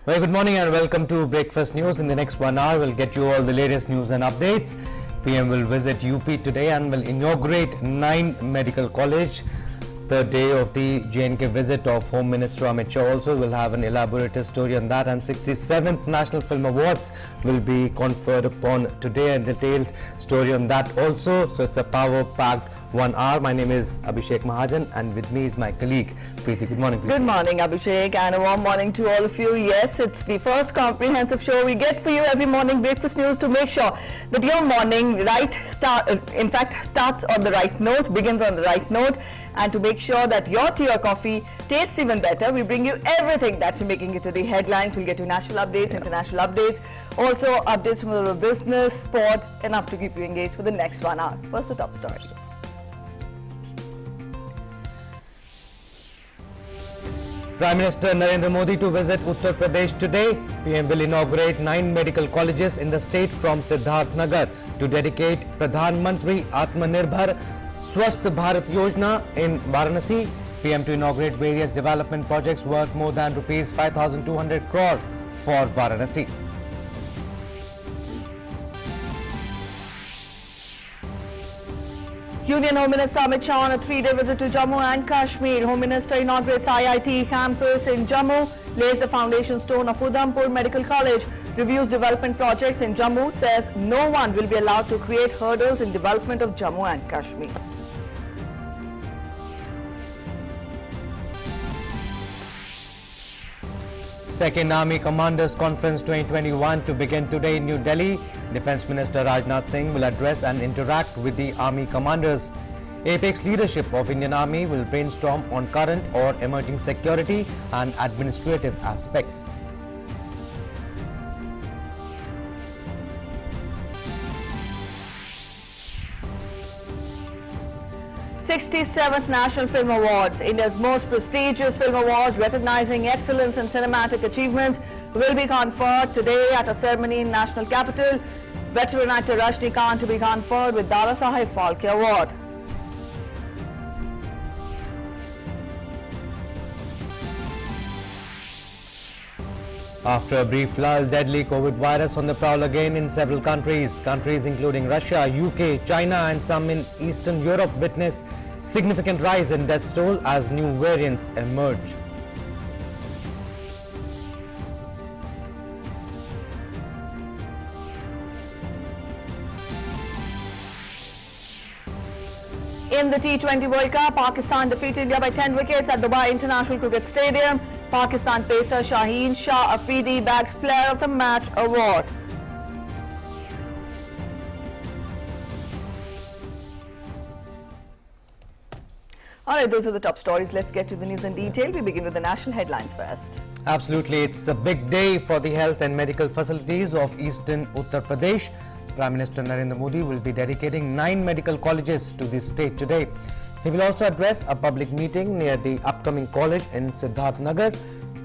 Very good morning and welcome to Breakfast News. In the next 1 hour, we'll get you all the latest news and updates. PM will visit UP today and will inaugurate 9 medical college. The day of the JNK visit of Home Minister Amit Shah also will have an elaborate story on that, and 67th National Film Awards will be conferred upon today, a detailed story on that also. So it's a power-packed 1 hour. My name is Abhishek Mahajan and with me is my colleague Preeti. Good morning, Preeti. Good morning, Abhishek, and a warm morning to all of you. Yes, it's the first comprehensive show we get for you every morning, Breakfast News, to make sure that your morning starts on the right note, begins on the right note, and to make sure that your tea or coffee tastes even better, we bring you everything that's making it to the headlines. We'll get to national updates, international updates, also updates from the business, sport, enough to keep you engaged for the next 1 hour. First, the top stories. Prime Minister Narendra Modi to visit Uttar Pradesh today. PM will inaugurate 9 medical colleges in the state from Siddharth Nagar to dedicate Pradhan Mantri Atmanirbhar Swasth Bharat Yojana in Varanasi. PM to inaugurate various development projects worth more than rupees 5,200 crore for Varanasi. Union Home Minister Amit Shah on a 3-day visit to Jammu and Kashmir. Home Minister inaugurates IIT campus in Jammu, lays the foundation stone of Udhampur Medical College, reviews development projects in Jammu, says no one will be allowed to create hurdles in development of Jammu and Kashmir. Second Army Commanders Conference 2021 to begin today in New Delhi. Defence Minister Rajnath Singh will address and interact with the Army commanders. Apex leadership of Indian Army will brainstorm on current or emerging security and administrative aspects. '67th National Film Awards, India's most prestigious film awards recognizing excellence in cinematic achievements, will be conferred today at a ceremony in national capital. Veteran actor Rajnikant to be conferred with Dada Saheb Phalke Award. After a brief lull, deadly COVID virus on the prowl again in several countries. Countries including Russia, UK, China and some in Eastern Europe witness significant rise in death toll as new variants emerge. In the T20 World Cup, Pakistan defeated India by 10 wickets at Dubai International Cricket Stadium. Pakistan pacer Shaheen Shah Afridi bags Player of the Match award. Alright, those are the top stories. Let's get to the news in detail. We begin with the national headlines first. Absolutely, it's a big day for the health and medical facilities of Eastern Uttar Pradesh. Prime Minister Narendra Modi will be dedicating 9 medical colleges to the state today. He will also address a public meeting near the upcoming college in Siddharth Nagar,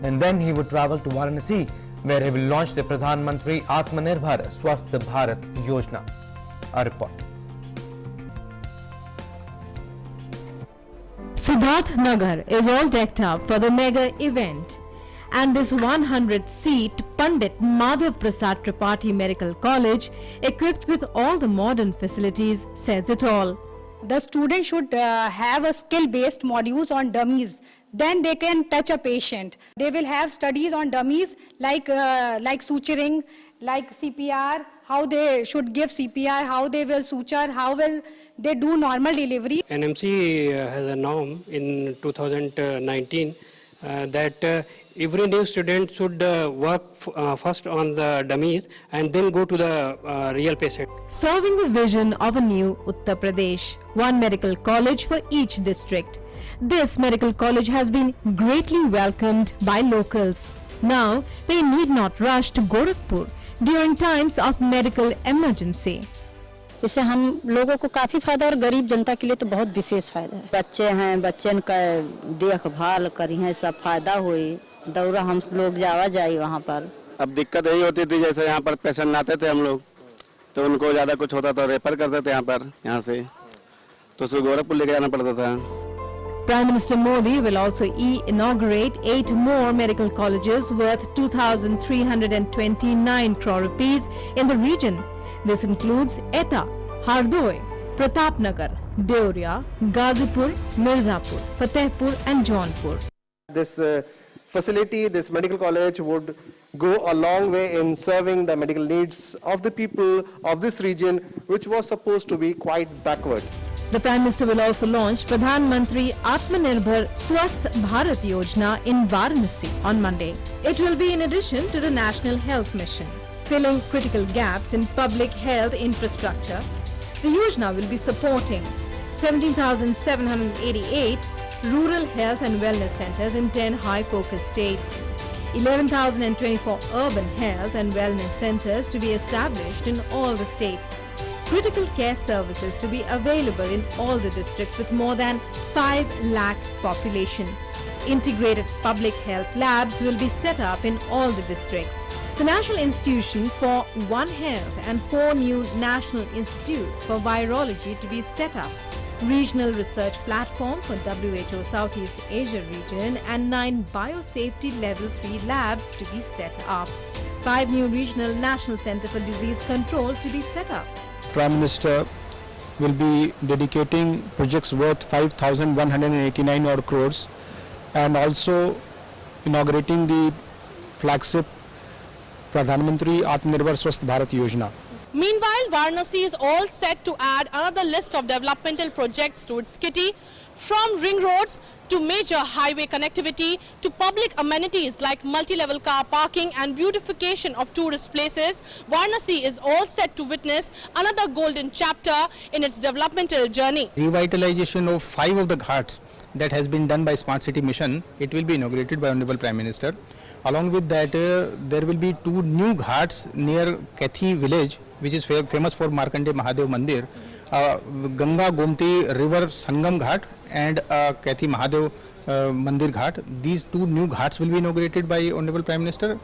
and then he would travel to Varanasi, where he will launch the Pradhan Mantri Atmanirbhar Swasth Bharat Yojana. A report. Siddharth Nagar is all decked up for the mega event, and this 100-seat Pandit Madhav Prasad Tripathi Medical College, equipped with all the modern facilities, says it all. The student should have a skill-based modules on dummies. Then they can touch a patient. They will have studies on dummies like suturing, like CPR, how they should give CPR, how they will suture, how will they do normal delivery. NMC has a norm in 2019 that every new student should work first on the dummies and then go to the real patient. Serving the vision of a new Uttar Pradesh, one medical college for each district. This medical college has been greatly welcomed by locals. Now they need not rush to Gorakhpur during times of medical emergency. इससे हम लोगों को काफी फायदा और गरीब जनता के लिए तो बहुत विशेष फायदा है। बच्चे हैं, बच्चन का देखभाल करी है, सब फायदा हुई। दौरा हम लोग जावा जाए वहाँ पर। अब दिक्कत यही होती थी, जैसे यहाँ पर पेशेंट आते थे हम लोग, तो उनको ज्यादा कुछ होता तो रेफर करते थे यहाँ से, तो उसको गोरखपुर लेके जाना पड़ता था। Prime Minister Modi will also inaugurate 8 more medical colleges worth 2,329 crore rupees in the region. This includes Etah, Hardoi, Pratapnagar, Deoria, Ghazipur, Mirzapur, Fatehpur and Jaunpur. This facility, this medical college would go a long way in serving the medical needs of the people of this region, which was supposed to be quite backward. The Prime Minister will also launch Pradhan Mantri Atmanirbhar Swasth Bharat Yojana in Varanasi on Monday. It will be in addition to the National Health Mission, filling critical gaps in public health infrastructure. The Yojana will be supporting 17,788 rural health and wellness centers in 10 high-focus states, 11,024 urban health and wellness centers to be established in all the states, critical care services to be available in all the districts with more than 5 lakh population. Integrated public health labs will be set up in all the districts. The National Institution for One Health and 4 new National Institutes for Virology to be set up. Regional research platform for WHO Southeast Asia region and 9 biosafety level 3 labs to be set up. 5 new regional National Center for Disease Control to be set up. Prime Minister will be dedicating projects worth 5,189 odd crores and also inaugurating the flagship Pradhan Mantri Atmanirbhar Swasth Bharat Yojana. Meanwhile, Varanasi is all set to add another list of developmental projects to its kitty, from ring roads to major highway connectivity to public amenities like multi-level car parking and beautification of tourist places. Varanasi is all set to witness another golden chapter in its developmental journey. Revitalization of 5 of the ghats that has been done by Smart City Mission, it will be inaugurated by Honorable Prime Minister. Along with that, there will be 2 new ghats near Kathi village, which is famous for Markandeya Mahadev Mandir, Ganga Gomti River Sangam Ghat and Kathi Mahadev Mandir Ghat. These 2 new ghats will be inaugurated by Honorable Prime Minister.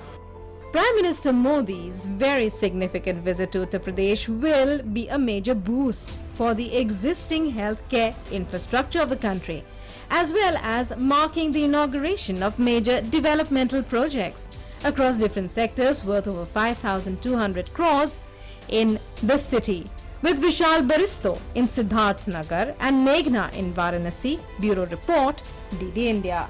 Prime Minister Modi's very significant visit to Uttar Pradesh will be a major boost for the existing healthcare infrastructure of the country, as well as marking the inauguration of major developmental projects across different sectors worth over 5,200 crores in the city. With Vishal Baristo in Siddharth Nagar and Meghna in Varanasi. Bureau Report, DD India.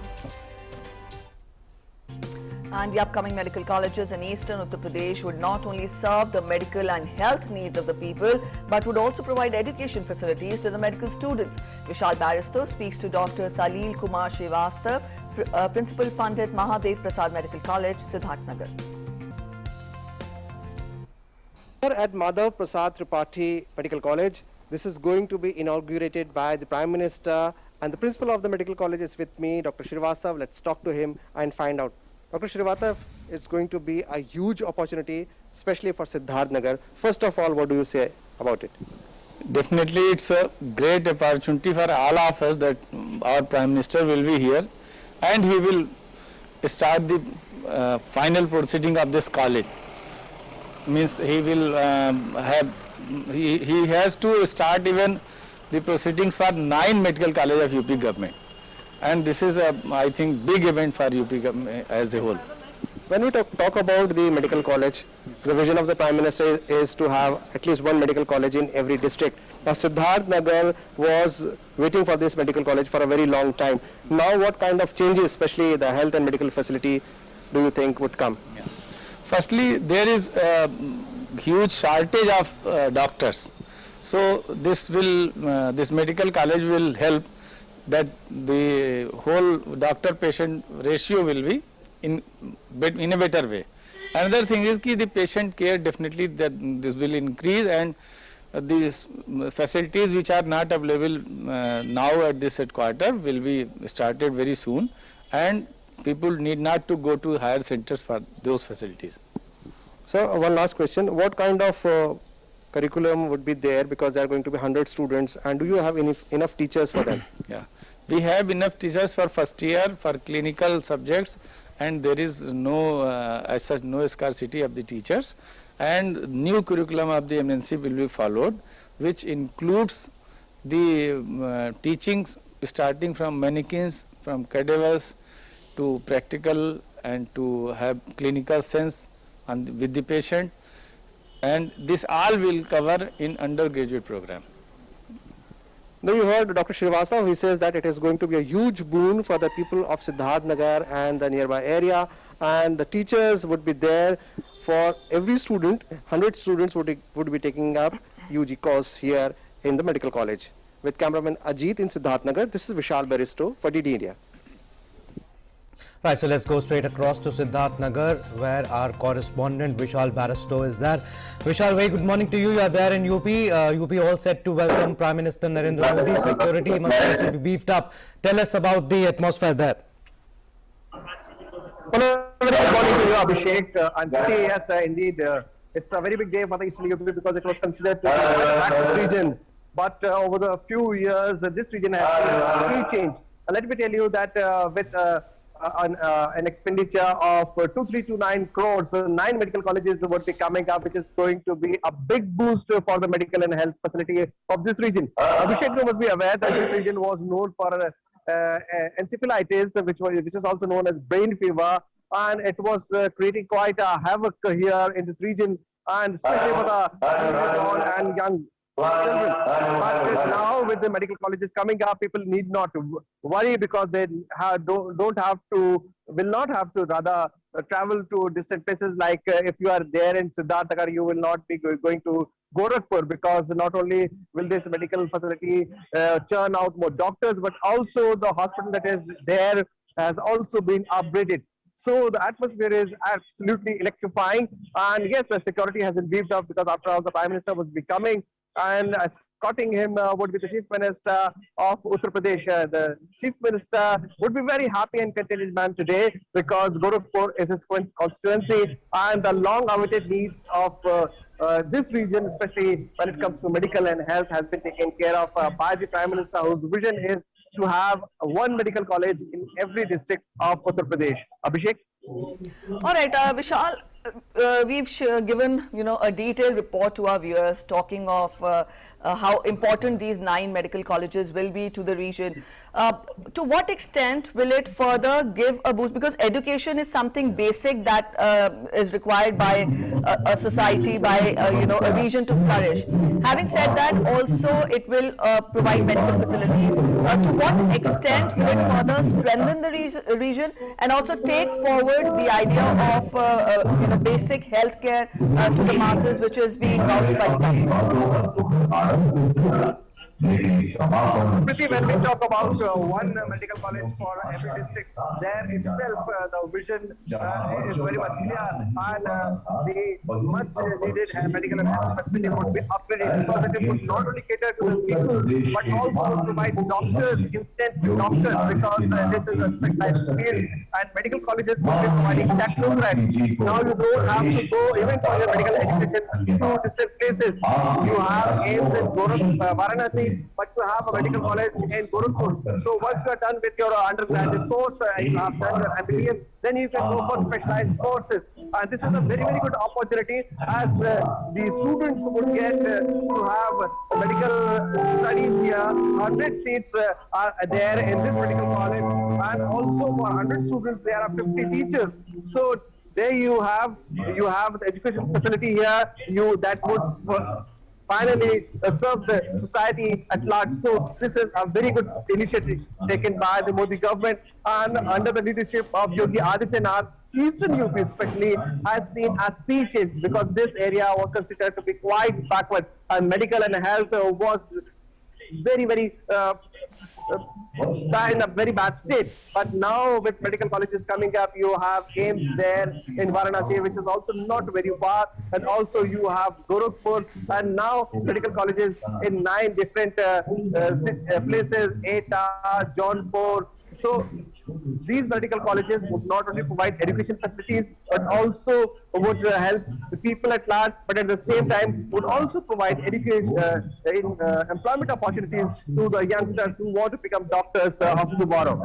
And the upcoming medical colleges in eastern Uttar Pradesh would not only serve the medical and health needs of the people, but would also provide education facilities to the medical students. Vishal Baristo speaks to Dr. Salil Kumar Srivastava, Principal Pandit Mahadev Prasad Medical College, Siddharth Nagar. Here at Madhav Prasad Tripathi Medical College, this is going to be inaugurated by the Prime Minister, and the Principal of the Medical College is with me, Dr. Srivastava. Let's talk to him and find out. Dr. Srivastava, it's going to be a huge opportunity, especially for Siddharth Nagar. First of all, what do you say about it? Definitely, it's a great opportunity for all of us that our Prime Minister will be here and he will start the final proceeding of this college. Means he will he has to start even the proceedings for 9 medical colleges of UP government, and this is a, I think, big event for UP government as a whole. When we talk about the medical college, the vision of the Prime Minister is to have at least 1 medical college in every district. Now Siddharth Nagar was waiting for this medical college for a very long time. Now what kind of changes, especially the health and medical facility, do you think would come? Yeah. Firstly, there is a huge shortage of doctors. So this will, this medical college will help that the whole doctor-patient ratio will be in a better way. Another thing is that the patient care, definitely that this will increase, and these facilities which are not available now at this headquarter will be started very soon, and people need not to go to higher centers for those facilities. So one last question, what kind of curriculum would be there, because there are going to be 100 students, and do you have enough teachers for that? Yeah, we have enough teachers for first year for clinical subjects, and there is no as such no scarcity of the teachers, and new curriculum of the MNC will be followed, which includes the teachings starting from mannequins, from cadavers to practical and to have clinical sense with the patient, and this all will cover in undergraduate program. Now you heard Dr. Srivastava. He says that it is going to be a huge boon for the people of Siddharth Nagar and the nearby area, and the teachers would be there for every student. 100 students would be taking up UG course here in the medical college. With cameraman Ajit in Siddharth Nagar, this is Vishal Baristo for DD India. Right, so let's go straight across to Siddharth Nagar, where our correspondent Vishal Baristo is there. Vishal, very good morning to you. You are there in UP. UP all set to welcome Prime Minister Narendra Modi. Security must also be beefed up. Tell us about the atmosphere there. Well, very good morning to you, Abhishek. And yes, indeed, it's a very big day for the Eastern UP because it was considered to be a backward region. But over the few years, this region has seen a key change. Let me tell you that with an expenditure of 2329 crores, 9 medical colleges would be coming up, which is going to be a big boost for the medical and health facility of this region. Abhishek, you must be aware that this region was known for encephalitis, which is also known as brain fever, and it was creating quite a havoc here in this region, and especially for the and young children. But now with the medical colleges coming up, people need not to worry because they will not have to rather travel to distant places. Like if you are there in Siddharth Nagar, you will not be going to Gorakhpur, because not only will this medical facility churn out more doctors, but also the hospital that is there has also been upgraded. So the atmosphere is absolutely electrifying, and yes, the security has been beefed up because after all, the Prime Minister was becoming, and escorting him would be the Chief Minister of Uttar Pradesh. The Chief Minister would be very happy and contented man today because Gorakhpur is his constituency, and the long-awaited needs of this region, especially when it comes to medical and health, has been taken care of by the Prime Minister, whose vision is to have one medical college in every district of Uttar Pradesh. Abhishek? All right, Vishal, we've given a detailed report to our viewers talking of how important these 9 medical colleges will be to the region. To what extent will it further give a boost? Because education is something basic that is required by a society, by a region to flourish. Having said that, also it will provide medical facilities. To what extent will it further strengthen the region and also take forward the idea of basic healthcare to the masses, which is being vouched by the government? Priti, when we talk about one medical college for every district, there itself the vision is very much clear, and the much needed medical and health facility would be upgraded so that it would not only cater to the people but also provide doctors, instant doctors, because this is a specialized field, and medical colleges will be providing technocrats. Now you don't have to go even for your medical education to distant places. You have aims in Varanasi, but you have a medical college in Gorakhpur. So once you are done with your undergraduate course, you have done your MBBS, then you can go for specialized courses. And this is a very, very good opportunity, as the students would get to have medical studies here. 100 seats are there in this medical college, and also for 100 students there are 50 teachers. So there you have the education facility here. That would finally serve the society at large. So this is a very good initiative taken by the Modi government, and under the leadership of Yogi Adityanath, Eastern UP especially has seen a sea change, because this area was considered to be quite backward, and medical and health was very, very in a very bad state. But now with medical colleges coming up, you have AIIMS there in Varanasi, which is also not very far, and also you have Gorakhpur, and now medical colleges in 9 different places, Etah, Jaunpur. So these medical colleges would not only provide education facilities, but also would help the people at large, but at the same time would also provide education, employment opportunities to the youngsters who want to become doctors of tomorrow.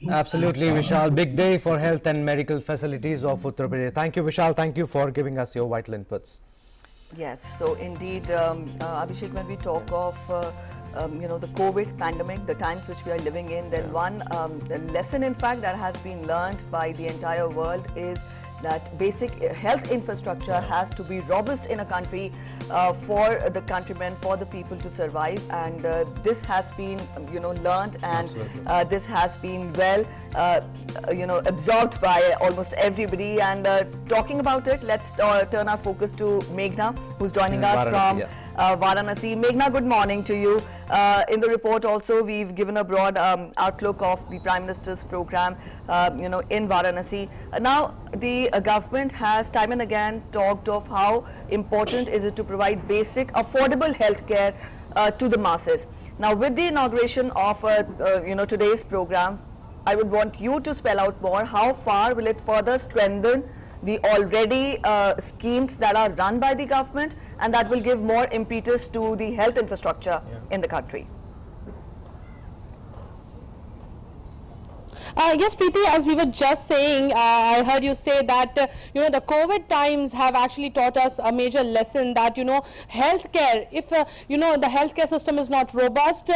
Absolutely, Vishal. Big day for health and medical facilities of Uttar Pradesh. Thank you, Vishal. Thank you for giving us your vital inputs. Yes, so indeed, Abhishek, when we talk of the COVID pandemic, the times which we are living in, then one lesson, in fact, that has been learned by the entire world is that basic health infrastructure has to be robust in a country for the countrymen, for the people to survive, and this has been learned, and this has been well absorbed by almost everybody. And talking about it, let's turn our focus to Meghna, who's joining us from Varanasi. Meghna, good morning to you. In the report also, we've given a broad outlook of the Prime Minister's program, in Varanasi. Now, the government has time and again talked of how important is it to provide basic, affordable healthcare to the masses. Now, with the inauguration of today's program, I would want you to spell out more. How far will it further strengthen the already schemes that are run by the government, and that will give more impetus to the health infrastructure in the country? Yes, Preeti, as we were just saying, I heard you say that, the COVID times have actually taught us a major lesson that, healthcare, if, the healthcare system is not robust,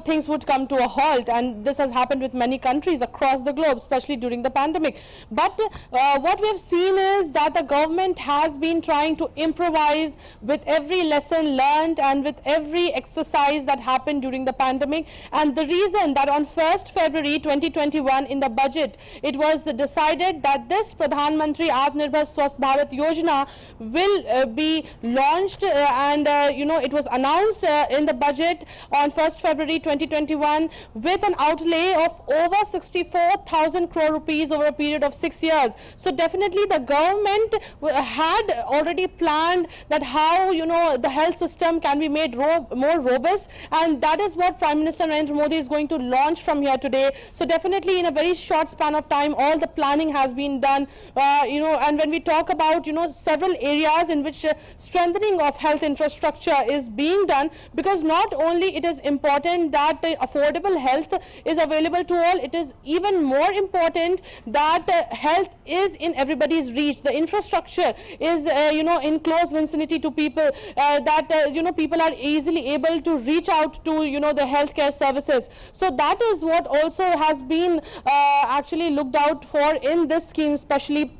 things would come to a halt. And this has happened with many countries across the globe, especially during the pandemic. But what we have seen is that the government has been trying to improvise with every lesson learned and with every exercise that happened during the pandemic. And the reason that on 1st February 2021, in the budget, it was decided that this Pradhan Mantri Atmanirbhar Swasth Bharat Yojana will be launched, and it was announced in the budget on 1st February 2021 with an outlay of over 64,000 crore rupees over a period of 6 years. So definitely the government had already planned that how the health system can be made more robust, and that is what Prime Minister Narendra Modi is going to launch from here today. So definitely in a very short span of time, all the planning has been done, and when we talk about, several areas in which strengthening of health infrastructure is being done, because not only it is important that the affordable health is available to all, it is even more important that health is in everybody's reach. The infrastructure is, in close vicinity to people, that, people are easily able to reach out to, the healthcare services. So that is what also has been actually looked out for in this scheme, especially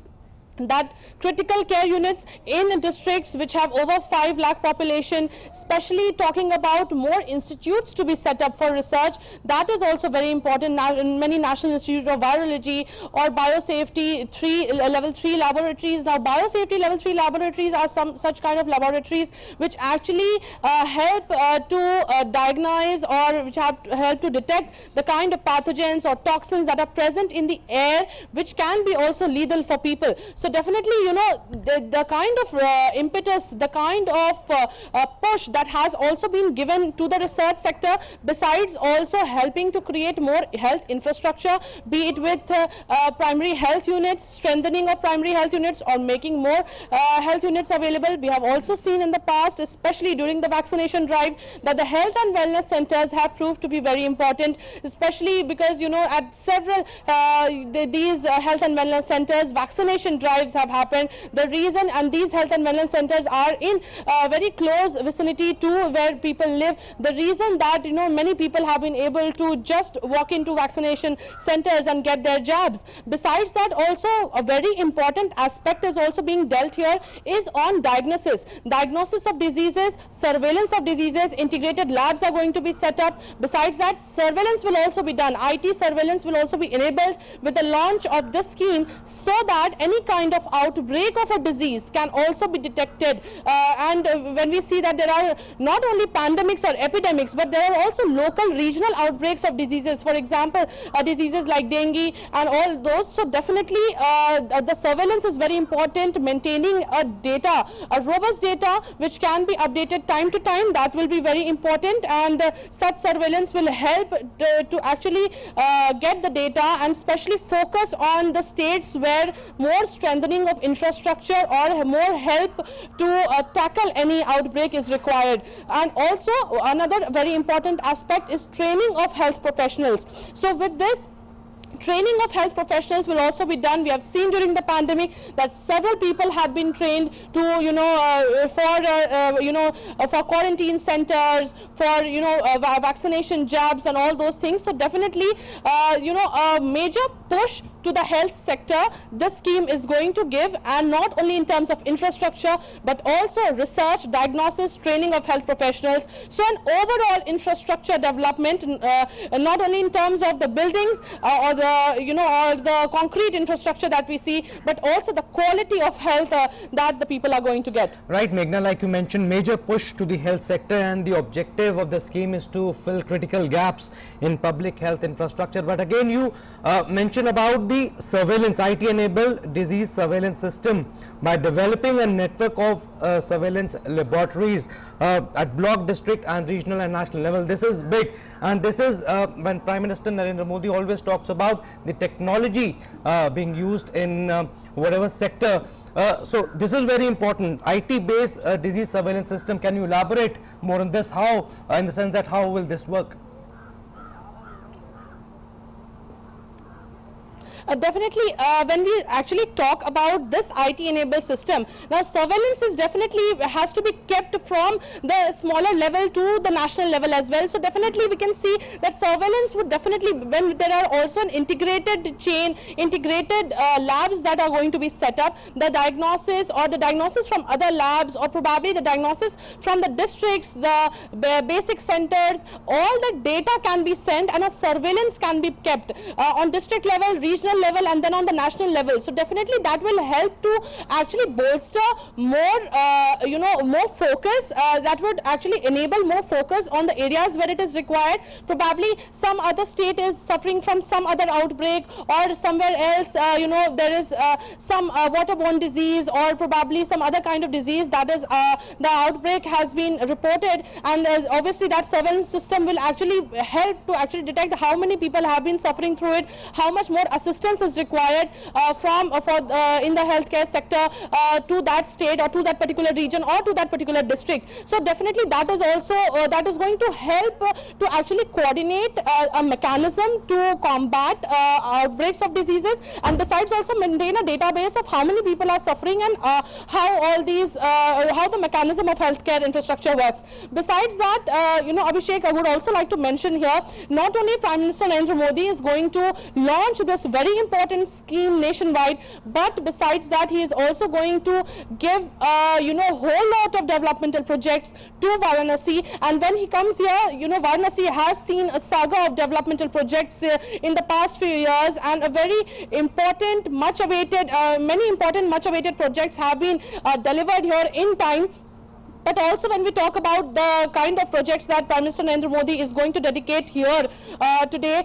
that critical care units in districts which have over 5 lakh population, especially talking about more institutes to be set up for research. That is also very important. Now, in many National Institute of Virology or Biosafety level 3 laboratories. Now, Biosafety level 3 laboratories are some such kind of laboratories which actually help to diagnose, or which have help to detect the kind of pathogens or toxins that are present in the air, which can be also lethal for people. So definitely, the kind of impetus, the kind of push that has also been given to the research sector, besides also helping to create more health infrastructure, be it with primary health units, strengthening of primary health units, or making more health units available. We have also seen in the past, especially during the vaccination drive, that the health and wellness centers have proved to be very important, especially because, at several these health and wellness centers, vaccination drives have happened. The reason, and these health and wellness centers are in very close vicinity to where people live. The reason that many people have been able to just walk into vaccination centers and get their jabs. Besides that, also a very important aspect is also being dealt here is on diagnosis of diseases, surveillance of diseases. Integrated labs are going to be set up. Besides that, surveillance will also be done. IT surveillance will also be enabled with the launch of this scheme, so that any kind of outbreak of a disease can also be detected. And when we see that there are not only pandemics or epidemics, but there are also local regional outbreaks of diseases, for example diseases like dengue and all those. So definitely the surveillance is very important. Maintaining a robust data which can be updated time to time, that will be very important, and such surveillance will help to actually get the data, and especially focus on the states where more strengthening of infrastructure or more help to tackle any outbreak is required. And also another very important aspect is training of health professionals. So with this, training of health professionals will also be done. We have seen during the pandemic that several people had been trained to, for quarantine centers, for, vaccination jabs and all those things. So definitely, a major push to the health sector this scheme is going to give, and not only in terms of infrastructure but also research, diagnosis, training of health professionals. So an overall infrastructure development, not only in terms of the buildings or the concrete infrastructure that we see, but also the quality of health that the people are going to get. Right, Meghna, like you mentioned, major push to the health sector, and the objective of the scheme is to fill critical gaps in public health infrastructure. But again, you mentioned about the surveillance, IT-enabled disease surveillance system by developing a network of surveillance laboratories at block, district and regional and national level. This is big, and this is when Prime Minister Narendra Modi always talks about the technology being used in whatever sector. So this is very important, IT-based disease surveillance system. Can you elaborate more on this? How, in the sense that how will this work? Definitely, when we actually talk about this IT-enabled system, now surveillance is definitely has to be kept from the smaller level to the national level as well. So definitely we can see that surveillance would definitely, when there are also an integrated chain, integrated labs that are going to be set up, the diagnosis from other labs, or probably the diagnosis from the districts, the basic centers, all the data can be sent and a surveillance can be kept on district level, regional level, and then on the national level. So definitely that will help to actually bolster more, more focus. That would actually enable more focus on the areas where it is required. Probably some other state is suffering from some other outbreak, or somewhere else, there is some waterborne disease, or probably some other kind of disease that is the outbreak has been reported, and obviously that surveillance system will actually help to actually detect how many people have been suffering through it, how much more assistance is required in the healthcare sector to that state or to that particular region or to that particular district. So definitely that is also that is going to help to actually coordinate a mechanism to combat outbreaks of diseases, and besides also maintain a database of how many people are suffering and how all these how the mechanism of healthcare infrastructure works. Besides that, Abhishek, I would also like to mention here, not only Prime Minister Narendra Modi is going to launch this very important scheme nationwide, but besides that he is also going to give whole lot of developmental projects to Varanasi. And when he comes here, Varanasi has seen a saga of developmental projects in the past few years, and a very important, much awaited, many important, much awaited projects have been delivered here in time. But also when we talk about the kind of projects that Prime Minister Narendra Modi is going to dedicate here today,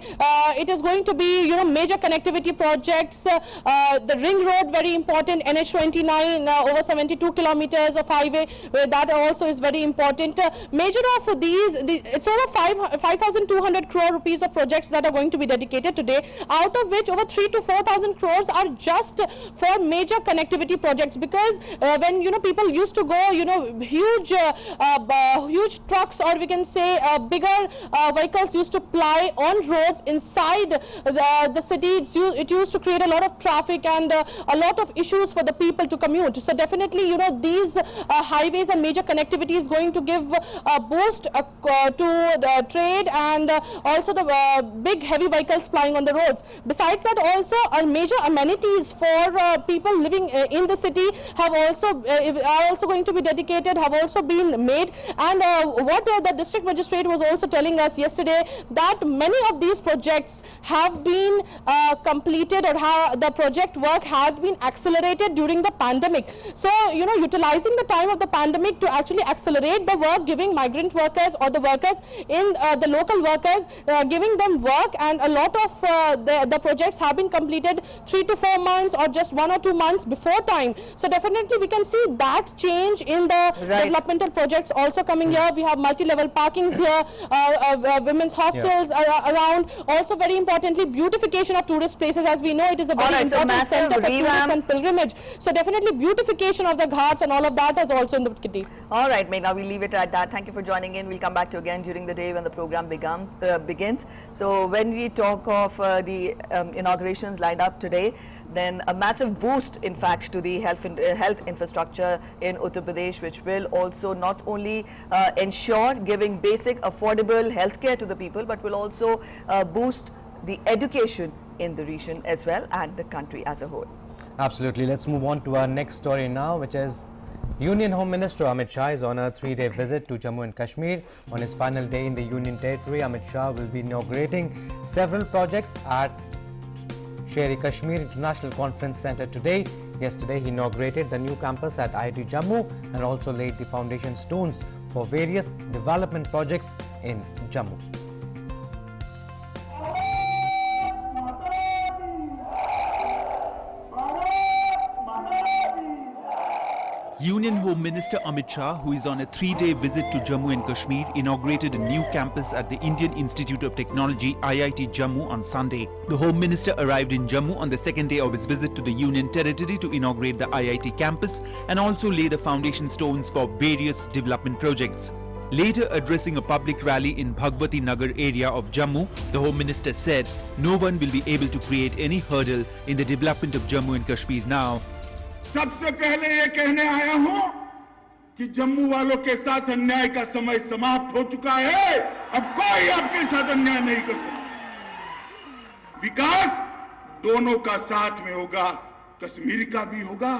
it is going to be major connectivity projects, the ring road, very important, NH29, over 72 kilometers of highway, that also is very important. Major of these, it's over 5,200 crore rupees of projects that are going to be dedicated today, out of which over 3,000 to 4,000 crores are just for major connectivity projects, because when people used to go, huge trucks, or we can say bigger vehicles used to ply on roads inside the city. It used to create a lot of traffic and a lot of issues for the people to commute. So definitely, these highways and major connectivity is going to give a boost to the trade and also the big heavy vehicles plying on the roads. Besides that, also major amenities for people living in the city have also are also going to be dedicated, have also been made. And what the district magistrate was also telling us yesterday, that many of these projects have been completed, or the project work has been accelerated during the pandemic. So utilizing the time of the pandemic to actually accelerate the work, giving migrant workers or the workers in the local workers, giving them work, and a lot of the projects have been completed 3 to 4 months or just 1 or 2 months before time. So definitely we can see that change in the developmental projects also coming here. We have multi-level parkings here, women's hostels around. Also, very importantly, beautification of tourist places. As we know, it is a very important center for tourists and pilgrimage. So definitely beautification of the ghats and all of that is also in the kitty. All right, Meghna, we'll leave it at that. Thank you for joining in. We'll come back to you again during the day when the program begins. So when we talk of the inaugurations lined up today, then a massive boost, in fact, to the health infrastructure in Uttar Pradesh, which will also not only ensure giving basic, affordable healthcare to the people, but will also boost the education in the region as well and the country as a whole. Absolutely. Let's move on to our next story now, which is Union Home Minister Amit Shah is on a 3-day visit to Jammu and Kashmir. On his final day in the Union Territory, Amit Shah will be inaugurating several projects at Sher-e-Kashmir International Conference Centre today. Yesterday, he inaugurated the new campus at IIT Jammu and also laid the foundation stones for various development projects in Jammu. Union Home Minister Amit Shah, who is on a 3-day visit to Jammu and Kashmir, inaugurated a new campus at the Indian Institute of Technology, IIT Jammu, on Sunday. The Home Minister arrived in Jammu on the second day of his visit to the Union Territory to inaugurate the IIT campus and also lay the foundation stones for various development projects. Later addressing a public rally in Bhagwati Nagar area of Jammu, the Home Minister said no one will be able to create any hurdle in the development of Jammu and Kashmir now. सबसे पहले ये कहने आया हूं कि जम्मू वालों के साथ अन्याय का समय समाप्त हो चुका है। अब कोई आपके साथ अन्याय नहीं कर सकता। विकास दोनों का साथ में होगा, कश्मीर का भी होगा,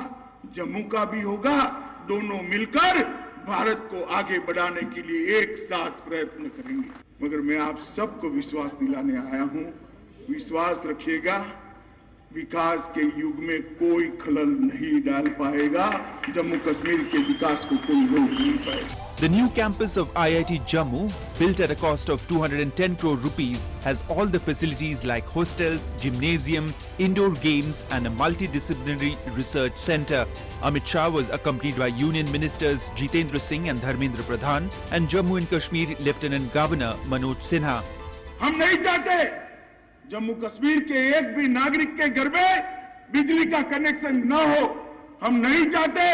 जम्मू का भी होगा। दोनों मिलकर भारत को आगे बढ़ाने के लिए एक साथ प्रयत्न करेंगे। मगर मैं आप सबको विश्वास दिलाने आया हूं, विश्वास रखिएगा, विकास के युग में कोई खलल नहीं डाल पाएगा। जम्मू कश्मीर के विकास को कोई रोक नहीं पाएगा। The new campus of IIT Jammu, built at a cost of 210 crore rupees, has all the facilities like hostels, gymnasium, indoor games and a multidisciplinary research center. Amit Shah was accompanied by Union Ministers Jitendra Singh and Dharmendra Pradhan and Jammu and Kashmir Lieutenant Governor Manoj Sinha. हम नहीं चाहते जम्मू कश्मीर के एक भी नागरिक के घर में बिजली का कनेक्शन न हो। हम नहीं चाहते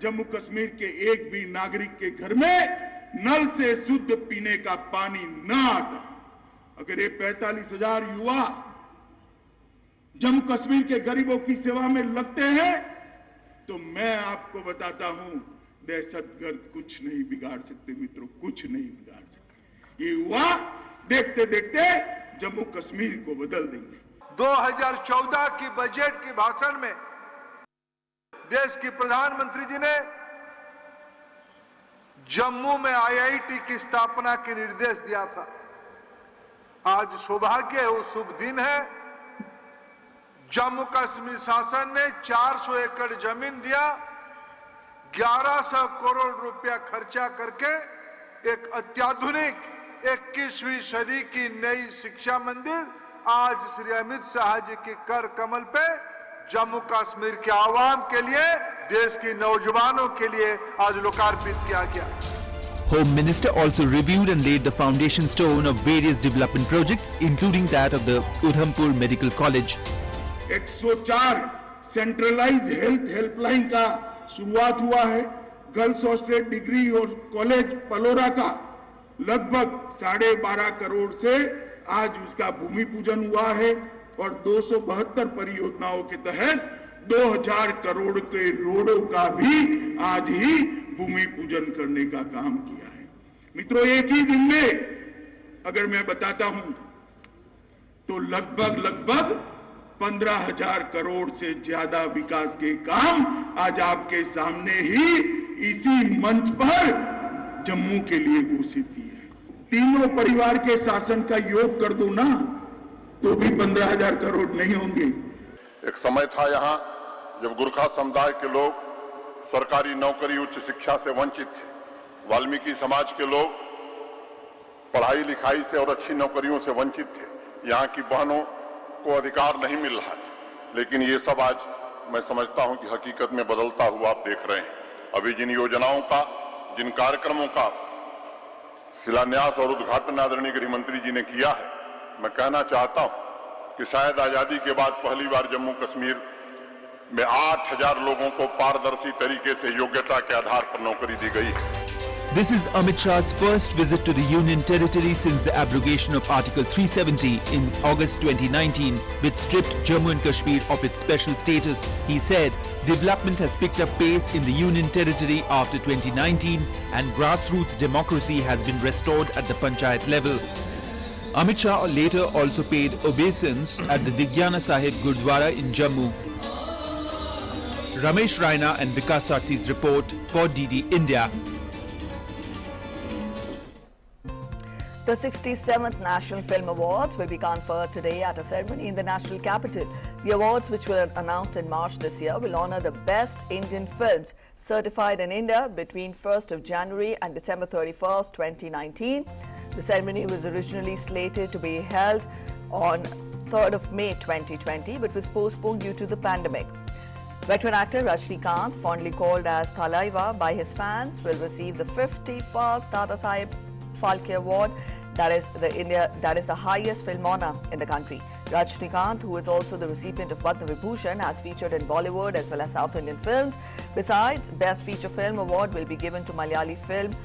जम्मू कश्मीर के एक भी नागरिक के घर में नल से शुद्ध पीने का पानी न आता। अगर ये 45,000 युवा जम्मू कश्मीर के गरीबों की सेवा में लगते हैं तो मैं आपको बताता हूं, दहशतगर्द कुछ नहीं बिगाड़ सकते मित्रों, कुछ नहीं बिगाड़ सकते। ये युवा देखते देखते जम्मू कश्मीर को बदल देंगे। 2014 की बजट के भाषण में देश की प्रधानमंत्री जी ने जम्मू में आईआईटी की स्थापना के निर्देश दिया था। आज सौभाग्य है, वो शुभ दिन है। जम्मू कश्मीर शासन ने 400 एकड़ जमीन दिया, 1100 करोड़ रुपया खर्चा करके एक अत्याधुनिक 21वीं सदी की नई शिक्षा मंदिर आज श्री अमित शाह जी के कर कमल पे जम्मू कश्मीर के आवाम के लिए, देश के नौजवानों के लिए आज लोकार्पित किया गया। Home Minister also reviewed and laid the foundation stone of various development projects, including that of the Udhampur Medical College. 104 centralize health helpline का शुरुआत हुआ है। गर्ल्स हॉस्टल डिग्री और कॉलेज पलोरा का लगभग 12.5 करोड़ से आज उसका भूमि पूजन हुआ है और 272 परियोजनाओं के तहत 2000 करोड़ के रोडों का भी आज ही भूमि पूजन करने का काम किया है। मित्रों, एक ही दिन में अगर मैं बताता हूं तो लगभग 15,000 करोड़ से ज्यादा विकास के काम आज आपके सामने ही इसी मंच पर जम्मू के लिए घोषित किए। तीनों परिवार के शासन का योग कर दो ना तो भी 15,000 करोड़ नहीं होंगे। एक समय था यहाँ जब गुरखा समुदाय के लोग सरकारी नौकरी, उच्च शिक्षा से वंचित थे। वाल्मीकि समाज के लोग पढ़ाई लिखाई से और अच्छी नौकरियों से वंचित थे। यहाँ की बहनों को अधिकार नहीं मिल रहा था, लेकिन ये सब आज मैं समझता हूं कि हकीकत में बदलता हुआ आप देख रहे हैं। अभी जिन योजनाओं का जिन कार्यक्रमों का शिलान्यास और उद्घाटन आदरणीय गृह मंत्री जी ने किया है, मैं कहना चाहता हूं कि शायद आजादी के बाद पहली बार जम्मू कश्मीर में 8,000 लोगों को पारदर्शी तरीके से योग्यता के आधार पर नौकरी दी गई है। This is Amit Shah's first visit to the Union Territory since the abrogation of Article 370 in August 2019, which stripped Jammu and Kashmir of its special status. He said development has picked up pace in the Union Territory after 2019 and grassroots democracy has been restored at the Panchayat level. Amit Shah later also paid obeisance at the Digyana Sahib Gurdwara in Jammu. Ramesh Raina and Vikas Sarti's report for DD India. The 67th National Film Awards will be conferred today at a ceremony in the national capital. The awards, which were announced in March this year, will honor the best Indian films certified in India between 1st of January and December 31st, 2019. The ceremony was originally slated to be held on 3rd of May 2020 but was postponed due to the pandemic. Veteran actor Rajnikant, fondly called as Thalaiva by his fans, will receive the 51st Dada Saheb Phalke Award. That is the highest film honour in the country. Rajnikant, who is also the recipient of Padma Vibhushan, has featured in Bollywood as well as South Indian films. Besides, Best Feature Film Award will be given to Malayali film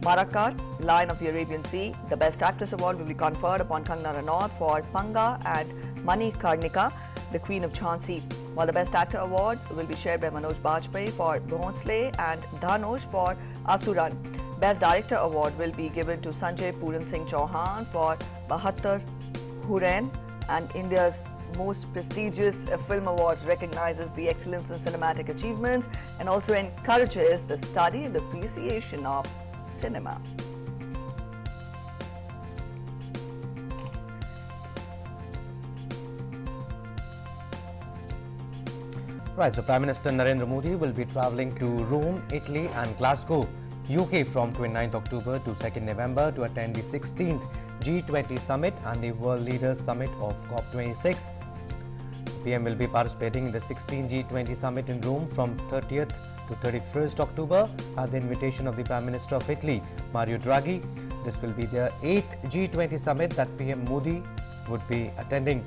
Marakar, Lion of the Arabian Sea. The Best Actress Award will be conferred upon Kangana Ranaut for Panga and Mani Karnika, the Queen of Jhansi, while the Best Actor Awards will be shared by Manoj Bajpayee for Bhonsle and Dhanush for Asuran. Best Director Award will be given to Sanjay Puran Singh Chauhan for Bahattar Huren, and India's most prestigious film awards recognizes the excellence in cinematic achievements and also encourages the study and appreciation of cinema. Right, so Prime Minister Narendra Modi will be travelling to Rome, Italy and Glasgow, UK from 29th October to 2nd November to attend the 16th G20 Summit and the World Leaders Summit of COP26. PM will be participating in the 16th G20 Summit in Rome from 30th to 31st October at the invitation of the Prime Minister of Italy, Mario Draghi. This will be the 8th G20 Summit that PM Modi would be attending.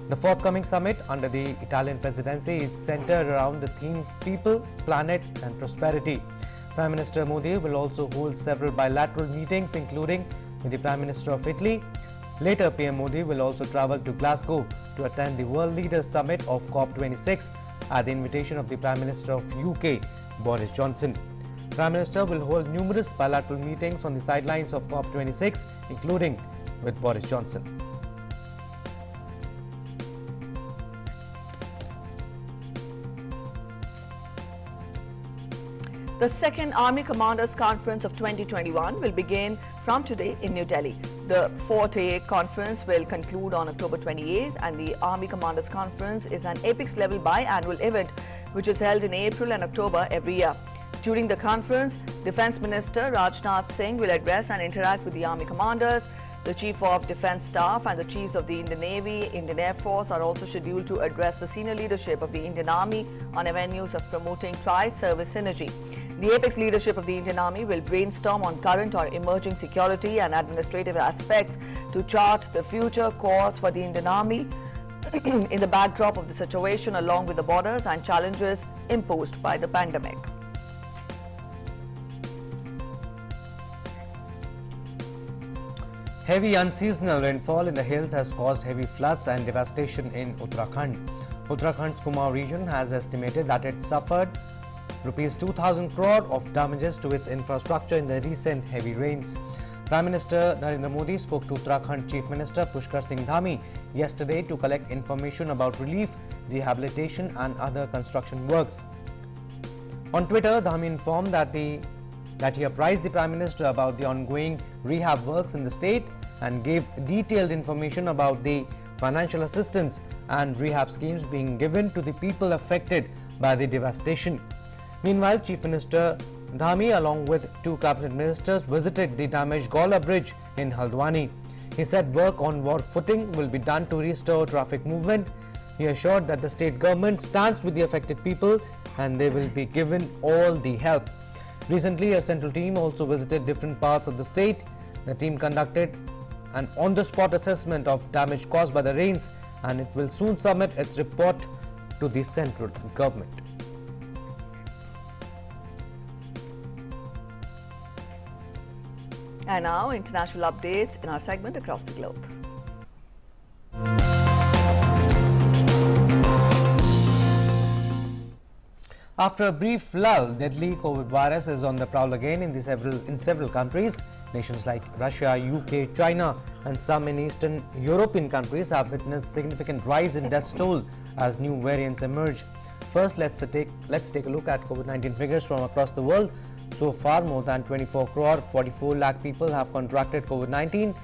The forthcoming summit under the Italian presidency is centered around the theme People, Planet and Prosperity. Prime Minister Modi will also hold several bilateral meetings, including with the Prime Minister of Italy. Later, PM Modi will also travel to Glasgow to attend the World Leaders Summit of COP26 at the invitation of the Prime Minister of UK, Boris Johnson. Prime Minister will hold numerous bilateral meetings on the sidelines of COP26, including with Boris Johnson. The second Army Commanders Conference of 2021 will begin from today in New Delhi. The 4-day conference will conclude on October 28th, and the Army Commanders Conference is an apex-level biannual event which is held in April and October every year. During the conference, Defence Minister Rajnath Singh will address and interact with the Army Commanders. The Chief of Defence Staff and the Chiefs of the Indian Navy, Indian Air Force are also scheduled to address the senior leadership of the Indian Army on avenues of promoting tri-service synergy. The apex leadership of the Indian Army will brainstorm on current or emerging security and administrative aspects to chart the future course for the Indian Army in the backdrop of the situation along with the borders and challenges imposed by the pandemic. Heavy unseasonal rainfall in the hills has caused heavy floods and devastation in Uttarakhand. Uttarakhand's Kumaon region has estimated that it suffered Rs 2,000 crore of damages to its infrastructure in the recent heavy rains. Prime Minister Narendra Modi spoke to Uttarakhand Chief Minister Pushkar Singh Dhami yesterday to collect information about relief, rehabilitation and other construction works. On Twitter, Dhami informed that he apprised the Prime Minister about the ongoing rehab works in the state and gave detailed information about the financial assistance and rehab schemes being given to the people affected by the devastation. Meanwhile, Chief Minister Dhami along with two cabinet ministers visited the damaged Gaula Bridge in Haldwani. He said work on war footing will be done to restore traffic movement. He assured that the state government stands with the affected people and they will be given all the help. Recently, a central team also visited different parts of the state. The team conducted an on-the-spot assessment of damage caused by the rains, and it will soon submit its report to the central government. And now, international updates in our segment Across the Globe. After a brief lull, deadly COVID virus is on the prowl again in several countries. Nations like Russia, UK, China and some in Eastern European countries have witnessed significant rise in death toll as new variants emerge. First, let's take a look at COVID-19 figures from across the world. So far, more than 24 crore 44 lakh people have contracted COVID-19,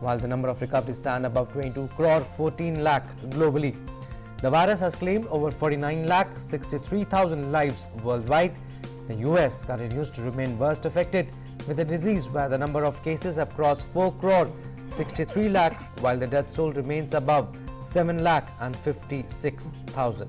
while the number of recoveries stand above 22 crore 14 lakh globally. The virus has claimed over 49 lakh 63,000 lives worldwide. The US continues to remain worst affected with the disease, where the number of cases have crossed 4 crore 63 lakh, while the death toll remains above 7 lakh and 56,000.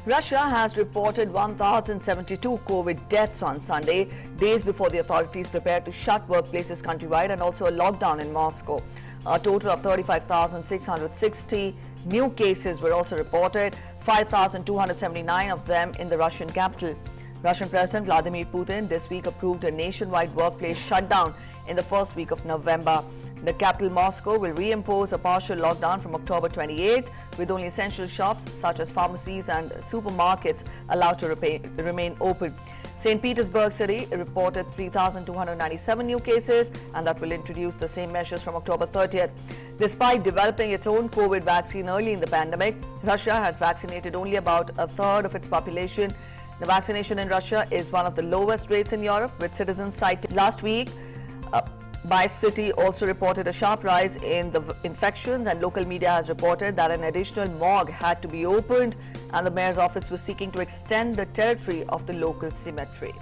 Russia has reported 1,072 COVID deaths on Sunday, days before the authorities prepare to shut workplaces countrywide and also a lockdown in Moscow. A total of 35,660 new cases were also reported, 5,279 of them in the Russian capital. Russian President Vladimir Putin this week approved a nationwide workplace shutdown in the first week of November. The capital Moscow will reimpose a partial lockdown from October 28, with only essential shops such as pharmacies and supermarkets allowed to remain open. St. Petersburg city reported 3,297 new cases, and that will introduce the same measures from October 30th. Despite developing its own COVID vaccine early in the pandemic, Russia has vaccinated only about a third of its population. The vaccination in Russia is one of the lowest rates in Europe, with citizens cited last week. Vice City also reported a sharp rise in the infections, and local media has reported that an additional morgue had to be opened, and the mayor's office was seeking to extend the territory of the local cemetery.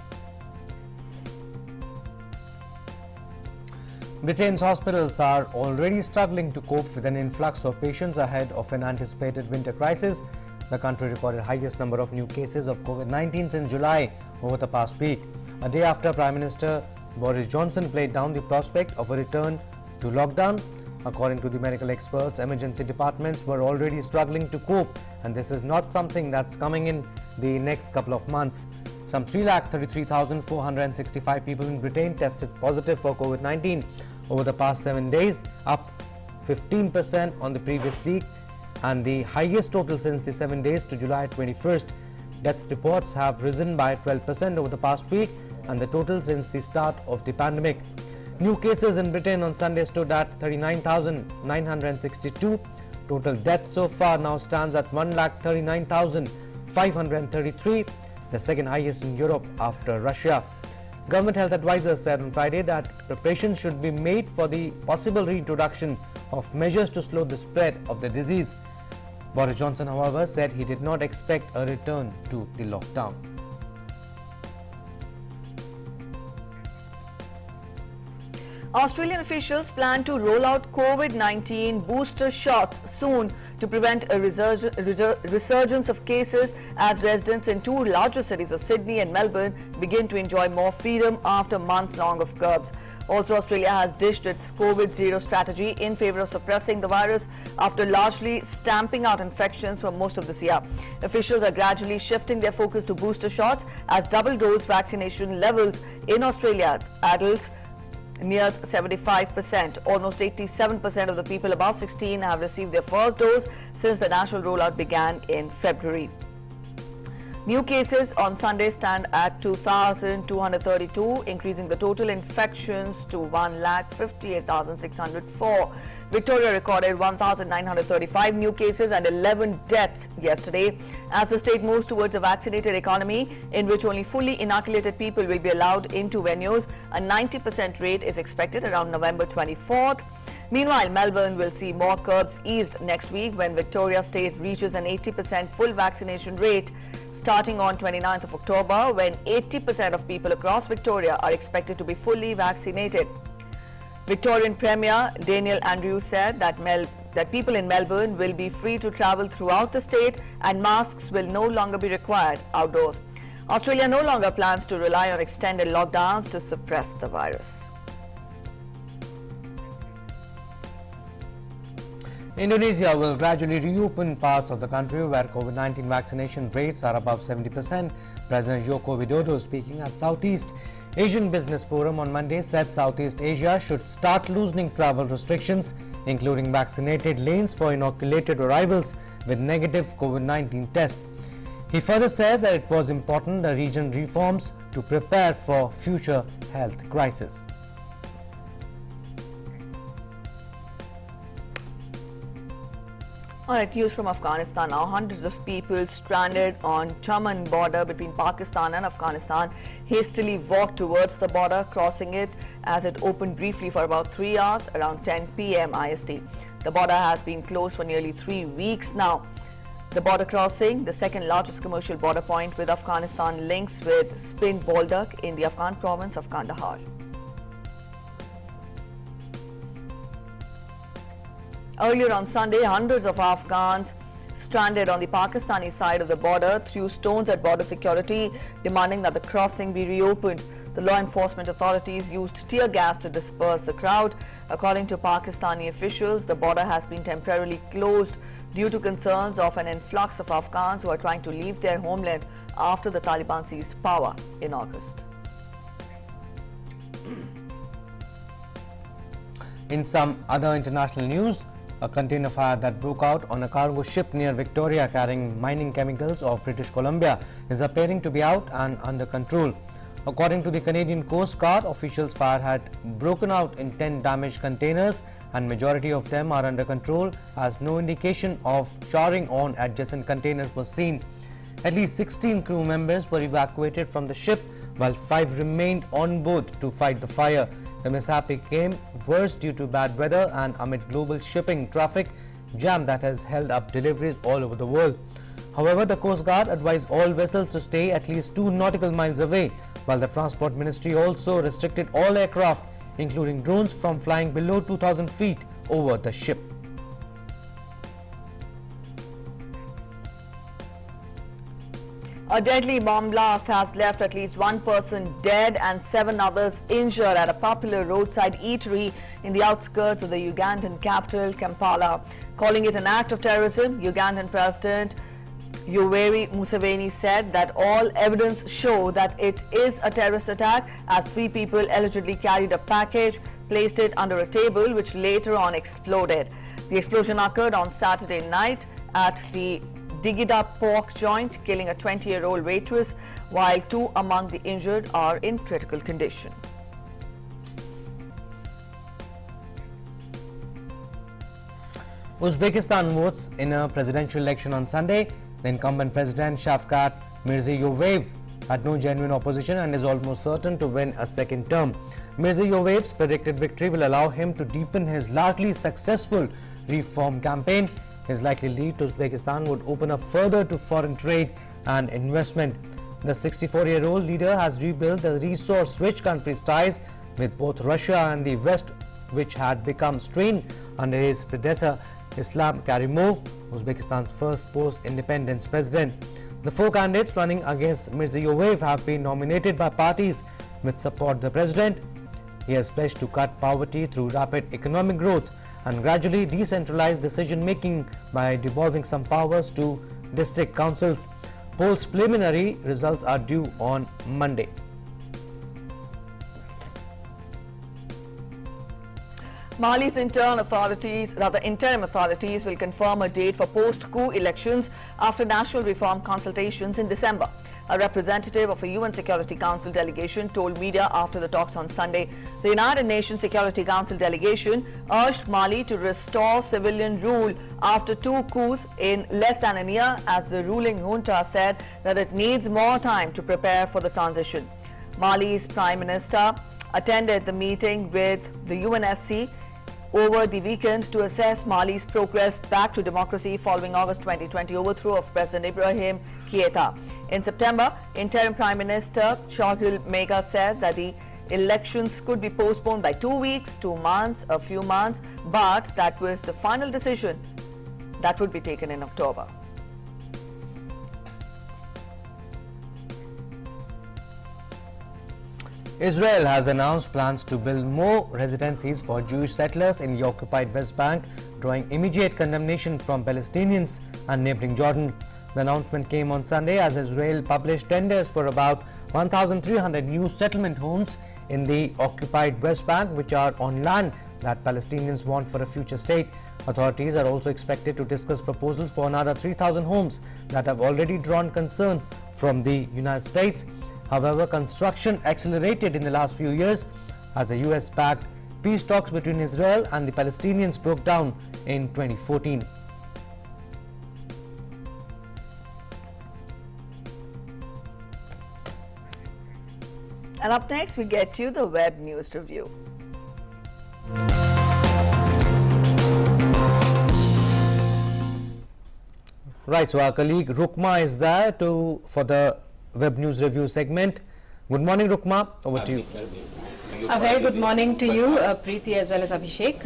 Britain's hospitals are already struggling to cope with an influx of patients ahead of an anticipated winter crisis. The country recorded highest number of new cases of COVID-19 since July over the past week, a day after Prime Minister Boris Johnson played down the prospect of a return to lockdown. According to the medical experts, emergency departments were already struggling to cope, and this is not something that's coming in the next couple of months. Some 3,33,465 people in Britain tested positive for COVID-19 over the past 7 days, up 15% on the previous week, and the highest total since the 7 days to July 21st. Death reports have risen by 12% over the past week, and the total since the start of the pandemic. New cases in Britain on Sunday stood at 39,962. Total deaths so far now stands at 1,39,533, the second highest in Europe after Russia. Government health advisors said on Friday that preparations should be made for the possible reintroduction of measures to slow the spread of the disease. Boris Johnson, however, said he did not expect a return to the lockdown. Australian officials plan to roll out COVID-19 booster shots soon to prevent a resurgence of cases as residents in two larger cities of Sydney and Melbourne begin to enjoy more freedom after months long of curbs. Also, Australia has ditched its COVID-0 strategy in favour of suppressing the virus after largely stamping out infections for most of this year. Officials are gradually shifting their focus to booster shots as double-dose vaccination levels in Australia's adults nears 75%. Almost 87% of the people above 16 have received their first dose since the national rollout began in February. New cases on Sunday stand at 2,232, increasing the total infections to 1,58,604. Victoria recorded 1,935 new cases and 11 deaths yesterday as the state moves towards a vaccinated economy in which only fully inoculated people will be allowed into venues. A 90% rate is expected around November 24th. Meanwhile, Melbourne will see more curbs eased next week when Victoria State reaches an 80% full vaccination rate starting on 29th of October, when 80% of people across Victoria are expected to be fully vaccinated. Victorian Premier Daniel Andrews said that people in Melbourne will be free to travel throughout the state and masks will no longer be required outdoors. Australia no longer plans to rely on extended lockdowns to suppress the virus. Indonesia will gradually reopen parts of the country where COVID-19 vaccination rates are above 70%. President Joko Widodo, speaking at Southeast Asian Business Forum on Monday, said Southeast Asia should start loosening travel restrictions, including vaccinated lanes for inoculated arrivals with negative COVID-19 tests. He further said that it was important the region reforms to prepare for future health crisis. Alright, news from Afghanistan now. Hundreds of people stranded on Chaman border between Pakistan and Afghanistan hastily walked towards the border, crossing it as it opened briefly for about 3 hours around 10 p.m. IST. The border has been closed for nearly 3 weeks now. The border crossing, the second largest commercial border point with Afghanistan, links with Spind Boldak in the Afghan province of Kandahar. Earlier on Sunday, hundreds of Afghans stranded on the Pakistani side of the border threw stones at border security, demanding that the crossing be reopened. The law enforcement authorities used tear gas to disperse the crowd. According to Pakistani officials, the border has been temporarily closed due to concerns of an influx of Afghans who are trying to leave their homeland after the Taliban seized power in August. In some other international news, a container fire that broke out on a cargo ship near Victoria carrying mining chemicals of British Columbia is appearing to be out and under control. According to the Canadian Coast Guard, officials, fire had broken out in 10 damaged containers and majority of them are under control as no indication of showering on adjacent containers was seen. At least 16 crew members were evacuated from the ship while 5 remained on board to fight the fire. The mishap came worse due to bad weather and amid global shipping traffic jam that has held up deliveries all over the world. However, the Coast Guard advised all vessels to stay at least 2 nautical miles away, while the Transport Ministry also restricted all aircraft, including drones, from flying below 2,000 feet over the ship. A deadly bomb blast has left at least 1 person dead and 7 others injured at a popular roadside eatery in the outskirts of the Ugandan capital, Kampala. Calling it an act of terrorism, Ugandan President Yoweri Museveni said that all evidence show that it is a terrorist attack as 3 people allegedly carried a package, placed it under a table which later on exploded. The explosion occurred on Saturday night at the Digida pork joint, killing a 20-year-old waitress, while 2 among the injured are in critical condition. Uzbekistan votes in a presidential election on Sunday. The incumbent president Shavkat Mirziyoyev had no genuine opposition and is almost certain to win a second term. Mirziyoyev's predicted victory will allow him to deepen his largely successful reform campaign. His likely lead to Uzbekistan would open up further to foreign trade and investment. The 64-year-old leader has rebuilt the resource-rich country's ties with both Russia and the West, which had become strained under his predecessor Islam Karimov, Uzbekistan's first post-independence president. The 4 candidates running against Mirziyoyev have been nominated by parties which support the president. He has pledged to cut poverty through rapid economic growth and gradually decentralize decision-making by devolving some powers to district councils. Polls' preliminary results are due on Monday. Mali's interim authorities will confirm a date for post-coup elections after national reform consultations in December. A representative of a UN Security Council delegation told media after the talks on Sunday, the United Nations Security Council delegation urged Mali to restore civilian rule after 2 coups in less than a year, as the ruling junta said that it needs more time to prepare for the transition. Mali's Prime Minister attended the meeting with the UNSC over the weekend to assess Mali's progress back to democracy following August 2020 overthrow of President Ibrahim Keita. In September, interim Prime Minister Shogil Mega said that the elections could be postponed by 2 weeks, 2 months, a few months, but that was the final decision that would be taken in October. Israel has announced plans to build more residencies for Jewish settlers in the occupied West Bank, drawing immediate condemnation from Palestinians and neighboring Jordan. The announcement came on Sunday as Israel published tenders for about 1,300 new settlement homes in the occupied West Bank, which are on land that Palestinians want for a future state. Authorities are also expected to discuss proposals for another 3,000 homes that have already drawn concern from the United States. However, construction accelerated in the last few years as the US-backed peace talks between Israel and the Palestinians broke down in 2014. And up next, we get you the web news review. Right, so our colleague Rukma is there for the web news review segment. Good morning, Rukma. Over to you. A very good morning to you, Preeti, as well as Abhishek.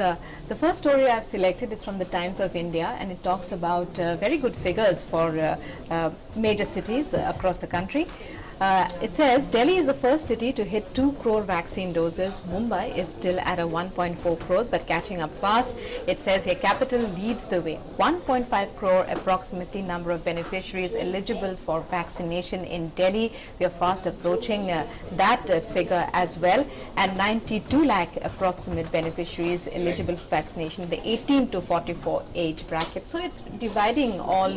The first story I've selected is from the Times of India, and it talks about very good figures for major cities across the country. It says Delhi is the first city to hit 2 crore vaccine doses. Mumbai is still at a 1.4 crores but catching up fast. It says here capital leads the way. 1.5 crore approximately number of beneficiaries eligible for vaccination in Delhi. We are fast approaching that figure as well. And 92 lakh approximate beneficiaries eligible for vaccination in the 18 to 44 age bracket. So it's dividing all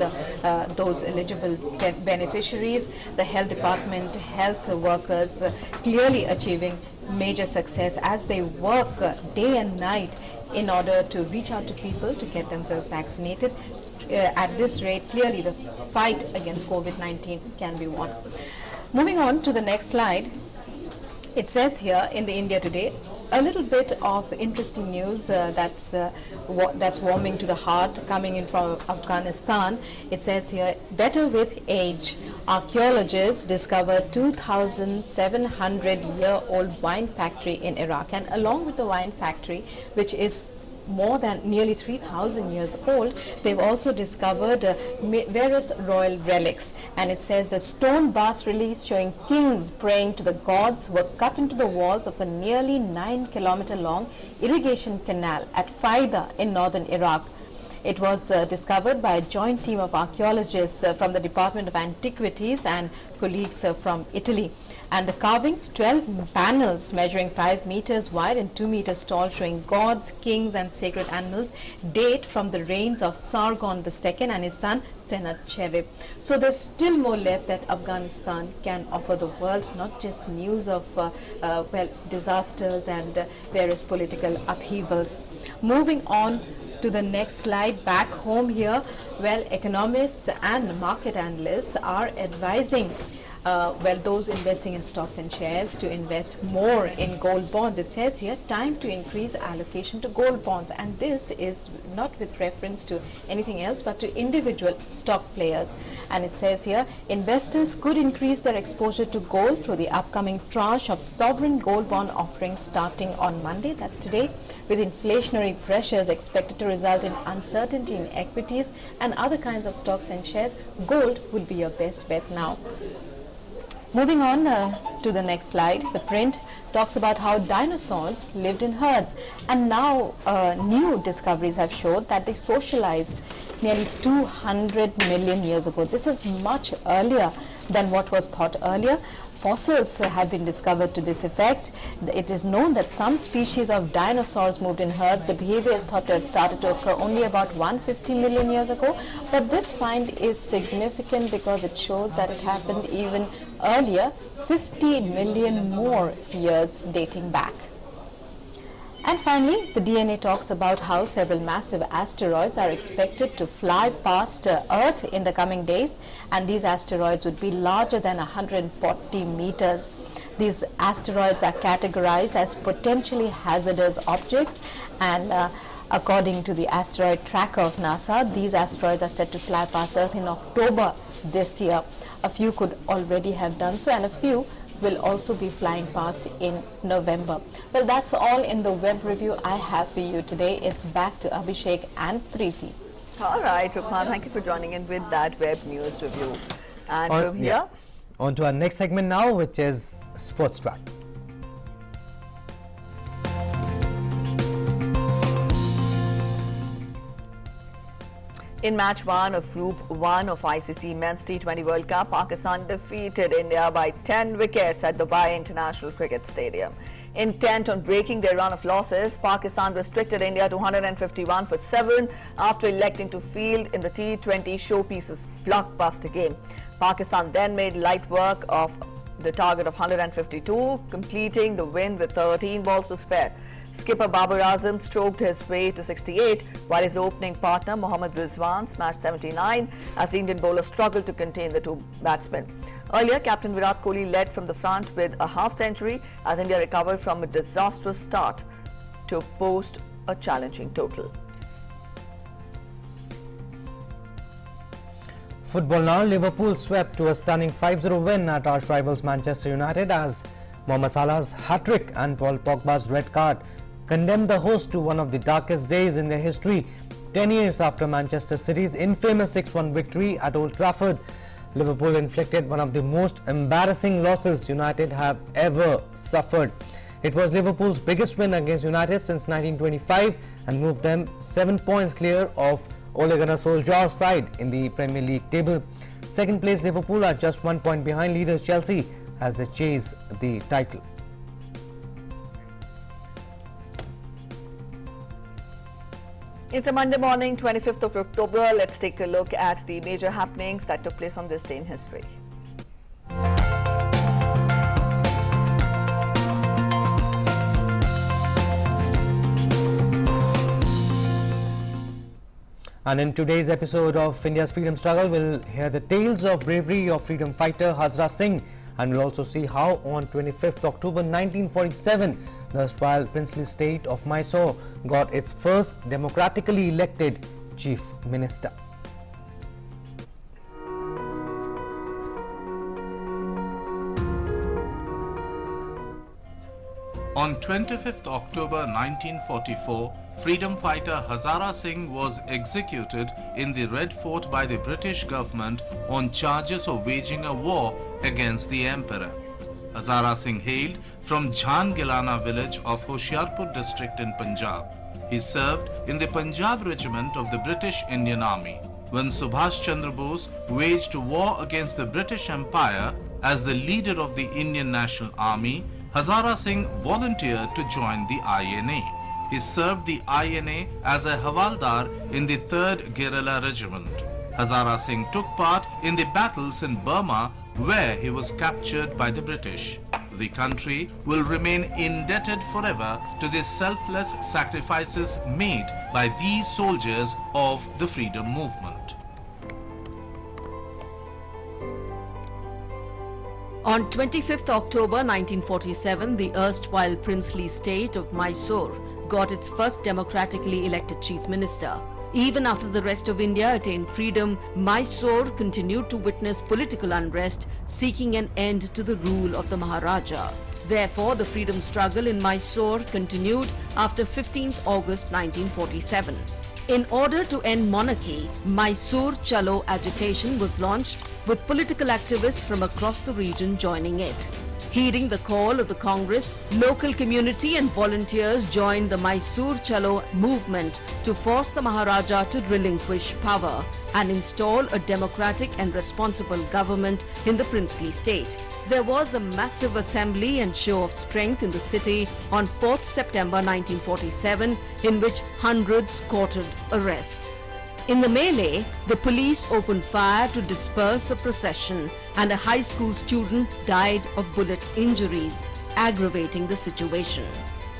those eligible beneficiaries. The health department, health workers clearly achieving major success as they work day and night in order to reach out to people to get themselves vaccinated. At this rate, clearly the fight against COVID-19 can be won. Moving on to the next slide, it says here in the India Today, a little bit of interesting news that's warming to the heart coming in from Afghanistan. It says here, better with age. Archaeologists discovered 2,700-year-old wine factory in Iraq, and along with the wine factory, which is more than nearly 3,000 years old, they've also discovered various royal relics. And it says the stone bas-reliefs showing kings praying to the gods were cut into the walls of a nearly 9-kilometer long irrigation canal at Faida in northern Iraq. It was discovered by a joint team of archaeologists from the Department of Antiquities and colleagues from Italy. And the carvings, 12 panels measuring 5 meters wide and 2 meters tall, showing gods, kings and sacred animals, date from the reigns of Sargon II and his son Sennacherib. So there's still more left that Afghanistan can offer the world, not just news of disasters and various political upheavals. Moving on to the next slide, back home here, economists and market analysts are advising those investing in stocks and shares to invest more in gold bonds. It says here, time to increase allocation to gold bonds, and this is not with reference to anything else but to individual stock players. And it says here, investors could increase their exposure to gold through the upcoming tranche of sovereign gold bond offerings starting on Monday, that's today, with inflationary pressures expected to result in uncertainty in equities and other kinds of stocks and shares. Gold would be your best bet now. Moving on to the next slide, the print talks about how dinosaurs lived in herds, and now new discoveries have showed that they socialized nearly 200 million years ago. This is much earlier than what was thought earlier. Fossils have been discovered to this effect. It is known that some species of dinosaurs moved in herds. The behavior is thought to have started to occur only about 150 million years ago. But this find is significant because it shows that it happened even earlier, 50 million more years dating back. And finally, the DNA talks about how several massive asteroids are expected to fly past Earth in the coming days, and these asteroids would be larger than 140 meters. These asteroids are categorized as potentially hazardous objects, and according to the asteroid tracker of NASA, these asteroids are set to fly past Earth in October this year. A few could already have done so, and a few will also be flying past in November. Well, that's all in the web review I have for you today. It's back to Abhishek and Preeti. All right, Rukma, thank you for joining in with that web news review. And from here, on to our next segment now, which is Sports Track. in match 1 of Group 1 of ICC Men's T20 World Cup, Pakistan defeated India by 10 wickets at Dubai International Cricket Stadium. Intent on breaking their run of losses, Pakistan restricted India to 151 for 7 after electing to field in the T20 showpieces blockbuster game. Pakistan then made light work of the target of 152, completing the win with 13 balls to spare. Skipper Babar Azam stroked his way to 68, while his opening partner Mohammad Rizwan smashed 79 as the Indian bowler struggled to contain the two batsmen. Earlier, Captain Virat Kohli led from the front with a half-century as India recovered from a disastrous start to post a challenging total. Football now, Liverpool swept to a stunning 5-0 win at arch rivals Manchester United as Mohamed Salah's hat-trick and Paul Pogba's red card condemned the host to one of the darkest days in their history. 10 years after Manchester City's infamous 6-1 victory at Old Trafford, Liverpool inflicted one of the most embarrassing losses United have ever suffered. It was Liverpool's biggest win against United since 1925 and moved them 7 points clear of Ole Gunnar Solskjaer's side in the Premier League table. Second place Liverpool are just 1 point behind leaders Chelsea as they chase the title. It's a Monday morning, 25th of October. Let's take a look at the major happenings that took place on this day in history. And in today's episode of India's freedom struggle, we'll hear the tales of bravery of freedom fighter Hazra Singh, and we'll also see how on 25th October 1947, the erstwhile princely state of Mysore got its first democratically elected chief minister. On 25th October 1944, freedom fighter Hazara Singh was executed in the Red Fort by the British government on charges of waging a war against the emperor. Hazara Singh hailed from Jhangilana village of Hoshiarpur district in Punjab. He served in the Punjab regiment of the British Indian Army. When Subhash Chandra Bose waged war against the British Empire as the leader of the Indian National Army, Hazara Singh volunteered to join the INA. He served the INA as a Havaldar in the 3rd Guerrilla Regiment. Hazara Singh took part in the battles in Burma where he was captured by the British. The country will remain indebted forever to the selfless sacrifices made by these soldiers of the freedom movement. On 25th October 1947, the erstwhile princely state of Mysore got its first democratically elected chief minister. Even after the rest of India attained freedom, Mysore continued to witness political unrest, seeking an end to the rule of the Maharaja. Therefore, the freedom struggle in Mysore continued after 15th August 1947. In order to end monarchy, Mysore Chalo agitation was launched, with political activists from across the region joining it. Heeding the call of the Congress, local community and volunteers joined the Mysore Chalo movement to force the Maharaja to relinquish power and install a democratic and responsible government in the princely state. There was a massive assembly and show of strength in the city on 4th September 1947, in which hundreds courted arrest. In the melee, the police opened fire to disperse a procession, and a high school student died of bullet injuries, aggravating the situation.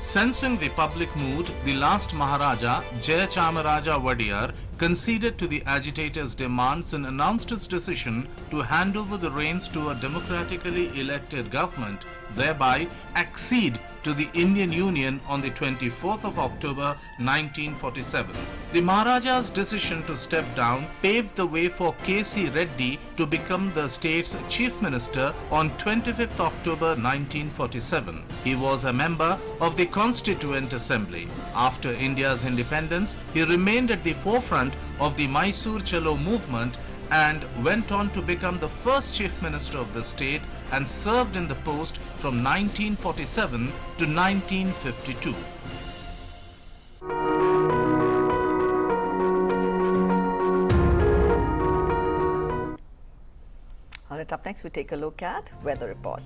Sensing the public mood, the last Maharaja, Jayachamaraja Wadiyar, conceded to the agitators' demands and announced his decision to hand over the reins to a democratically elected government, thereby accede to the Indian Union on the 24th of October 1947. The Maharaja's decision to step down paved the way for K.C. Reddy to become the state's Chief Minister on 25th October 1947. He was a member of the Constituent Assembly. After India's independence, he remained at the forefront of the Mysore Chalo movement and went on to become the first Chief Minister of the state and served in the post from 1947 to 1952. All right, up next we take a look at weather report.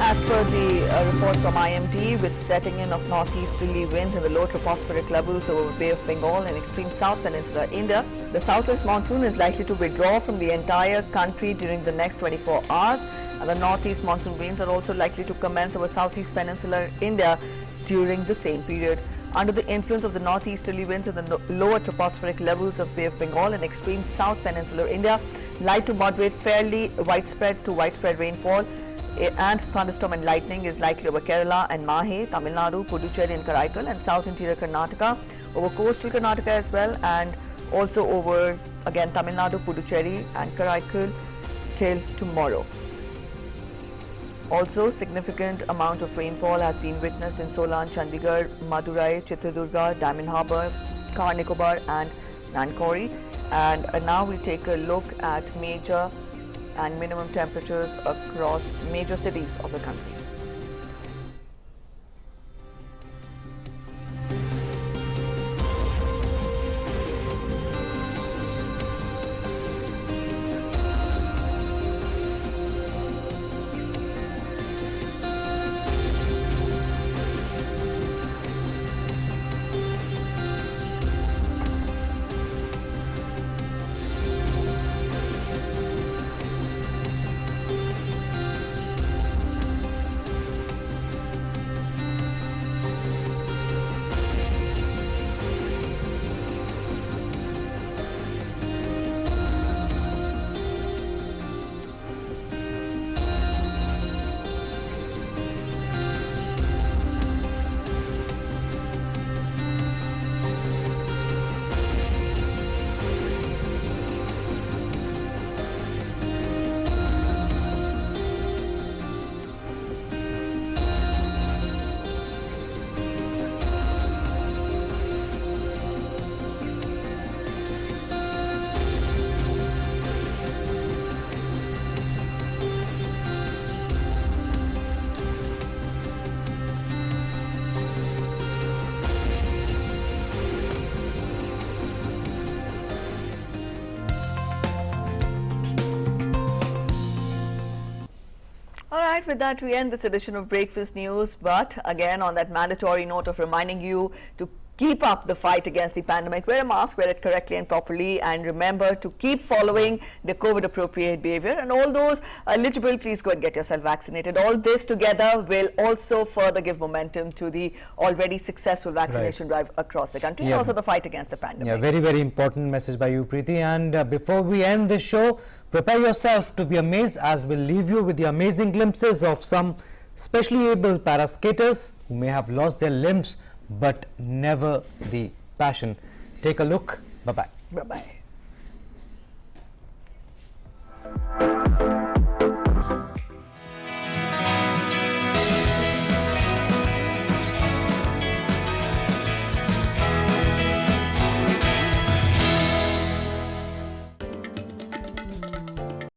As per the report from IMD, with setting in of northeasterly winds and the low tropospheric levels over Bay of Bengal and extreme South Peninsular India, the southwest monsoon is likely to withdraw from the entire country during the next 24 hours. And the northeast monsoon winds are also likely to commence over southeast peninsular India during the same period. Under the influence of the northeasterly winds and the lower tropospheric levels of Bay of Bengal and extreme South Peninsular India, light to moderate, fairly widespread to widespread rainfall and thunderstorm and lightning is likely over Kerala and Mahe, Tamil Nadu, Puducherry and Karaikal, and south interior Karnataka, over coastal Karnataka as well, and also over again Tamil Nadu, Puducherry and Karaikal till tomorrow. Also, significant amount of rainfall has been witnessed in Solan, Chandigarh, Madurai, Chitradurga, Diamond Harbour, Car Nicobar and Nankori. And now we take a look at major and minimum temperatures across major cities of the country. Alright, with that we end this edition of Breakfast News, but again on that mandatory note of reminding you to keep up the fight against the pandemic, wear a mask, wear it correctly and properly, and remember to keep following the COVID appropriate behavior, and all those eligible, please go and get yourself vaccinated. All this together will also further give momentum to the already successful vaccination drive across the country, and also the fight against the pandemic. Yeah, very, very important message by you, Preeti. And before we end this show, prepare yourself to be amazed as we'll leave you with the amazing glimpses of some specially able para skaters who may have lost their limbs but never the passion. Take a look. Bye-bye. Bye-bye.